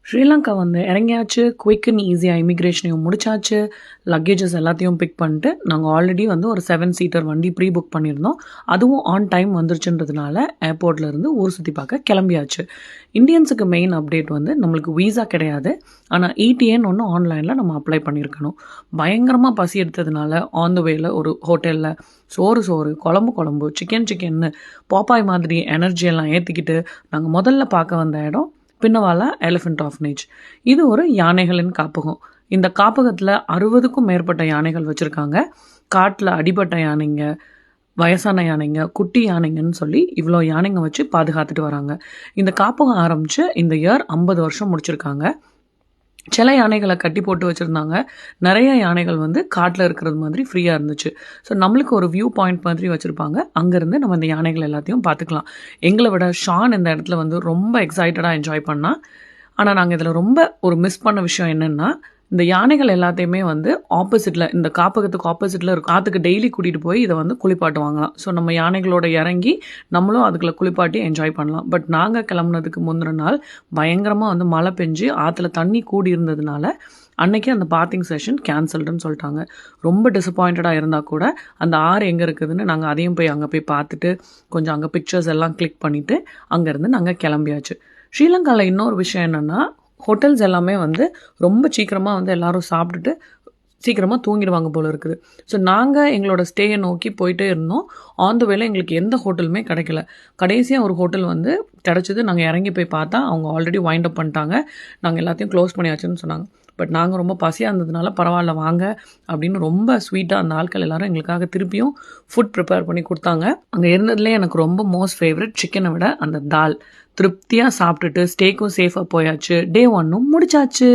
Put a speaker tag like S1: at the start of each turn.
S1: ஸ்ரீலங்கா வந்து இறங்கியாச்சு. Quick and ஈஸியாக இமிக்ரேஷனையும் முடிச்சாச்சு. லக்கேஜஸ் எல்லாத்தையும் பிக் பண்ணிட்டு நாங்கள் ஆல்ரெடி வந்து ஒரு 7 சீட்டர் வண்டி ப்ரீ புக் பண்ணியிருந்தோம். அதுவும் ஆன் டைம் வந்துருச்சுன்றதுனால ஏர்போர்ட்லேருந்து ஊர் சுற்றி பார்க்க கிளம்பியாச்சு. இந்தியன்ஸுக்கு மெயின் அப்டேட் வந்து நம்மளுக்கு வீசா கிடையாது. ஆனால் இடிஏன்னு ஒன்று ஆன்லைனில் நம்ம அப்ளை பண்ணியிருக்கணும். பயங்கரமாக பசி எடுத்ததுனால ஆன் த வேல ஒரு ஹோட்டலில் சோறு குழம்பு சிக்கன்னு பாப்பாய் மாதிரி எனர்ஜியெல்லாம் ஏற்றிக்கிட்டு நாங்கள் முதல்ல பார்க்க வந்த இடம் பின்னவாலா எலிஃபென்ட் ஆஃப்னேஜ். இது ஒரு யானைகளின் காப்பகம். இந்த காப்பகத்தில் 60க்கும் மேற்பட்ட யானைகள் வச்சுருக்காங்க. காட்டில் அடிபட்ட யானைங்க, வயசான யானைங்க, குட்டி யானைங்கன்னு சொல்லி இவ்வளோ யானைங்க வச்சு பாதுகாத்துட்டு வராங்க. இந்த காப்பகம் ஆரம்பித்து இந்த இயர் 50 வருஷம் முடிச்சிருக்காங்க. சில யானைகளை கட்டி போட்டு வச்சுருந்தாங்க. நிறைய யானைகள் வந்து காட்டில் இருக்கிறது மாதிரி ஃப்ரீயாக இருந்துச்சு. ஸோ நம்மளுக்கு ஒரு வியூ பாயிண்ட் மாதிரி வச்சுருப்பாங்க. அங்கேருந்து நம்ம இந்த யானைகள் எல்லாத்தையும் பார்த்துக்கலாம். எங்களை விட ஷான் இந்த இடத்துல வந்து ரொம்ப எக்ஸைட்டடாக என்ஜாய் பண்ணால். ஆனால் நாங்கள் இதில் ரொம்ப ஒரு மிஸ் பண்ண விஷயம் என்னென்னா, இந்த யானைகள் எல்லாத்தையுமே வந்து ஆப்போசிட்டில், இந்த காப்பகத்துக்கு ஆப்போசிட்டில் இருக்கும் ஆற்றுக்கு டெய்லி கூட்டிகிட்டு போய் இதை வந்து குளிப்பாட்டுவாங்களாம். ஸோ நம்ம யானைகளோட இறங்கி நம்மளும் அதுக்குள்ளே குளிப்பாட்டி என்ஜாய் பண்ணலாம். பட் நாங்கள் கிளம்புனதுக்கு முந்தின நாள் பயங்கரமாக வந்து மழை பெஞ்சு ஆற்றுல தண்ணி கூடி இருந்ததுனால அன்றைக்கி அந்த பாத்திங் செஷன் கேன்சல்டுன்னு சொல்லிட்டாங்க. ரொம்ப டிசப்பாயிண்டடாக இருந்தால் கூட அந்த ஆறு எங்கே இருக்குதுன்னு நாங்கள் அதையும் போய் அங்கே போய் பார்த்துட்டு கொஞ்சம் அங்கே பிக்சர்ஸ் எல்லாம் கிளிக் பண்ணிவிட்டு அங்கேருந்து நாங்கள் கிளம்பியாச்சு. ஸ்ரீலங்காவில் இன்னொரு விஷயம் என்னென்னா, ஹோட்டல்ஸ் எல்லாமே வந்து ரொம்ப சீக்கிரமாக வந்து எல்லோரும் சாப்பிட்டுட்டு சீக்கிரமாக தூங்கிடுவாங்க போல் இருக்குது. ஸோ நாங்கள் எங்களோட ஸ்டேயை நோக்கி போயிட்டே இருந்தோம். ஆன் த வேல எங்களுக்கு எந்த ஹோட்டலுமே கிடைக்கல. கடைசியாக ஒரு ஹோட்டல் வந்து கிடச்சிது. நாங்கள் இறங்கி போய் பார்த்தா அவங்க ஆல்ரெடி வைண்ட் அப் பண்ணிட்டாங்க. நாங்கள் எல்லாத்தையும் க்ளோஸ் பண்ணியாச்சுன்னு சொன்னாங்க. பட் நாங்கள் ரொம்ப பசியாக இருந்ததுனால பரவாயில்ல வாங்க அப்படின்னு ரொம்ப ஸ்வீட்டாக அந்த ஆட்கள் எல்லோரும் எங்களுக்காக திருப்பியும் ஃபுட் ப்ரிப்பேர் பண்ணி கொடுத்தாங்க. அங்கே இருந்ததுலேயே எனக்கு ரொம்ப மோஸ்ட் ஃபேவரட் சிக்கனை விட அந்த தால். திருப்தியாக சாப்பிட்டுட்டு ஸ்டேக்கும் சேஃபாக போயாச்சு. டே 1 முடிச்சாச்சு.